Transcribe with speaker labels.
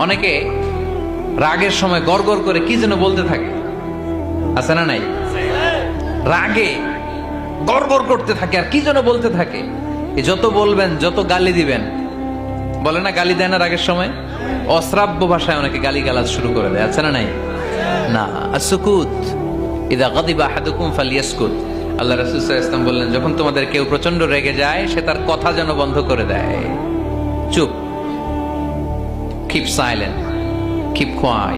Speaker 1: অনেকে রাগের সময় গড়গড় করে কি যেন বলতে থাকে, আছে না নাই? রাগে গড়গড় করতে থাকে আর কি যেন বলতে থাকে। এই যত বলবেন, যত গালি দিবেন, বলে না গালি দেয় না রাগের সময়, অশ্রাব্য ভাষায় অনেকে গালি গালাজ শুরু করে দেয়, আছে না নাই? না, আসুকুত ইদা গাদিবা আহাদুকুম ফালিয়াসকুত। আল্লাহ রাসূল সাল্লাল্লাহু আলাইহি ওয়াসাল্লাম বললেন, যখন তোমাদের কেউ প্রচন্ড রেগে যায়, সে তার কথা যেন বন্ধ করে দেয়। চুপ, কিপ সাইলেন্ট, কিপ কোয়াইট।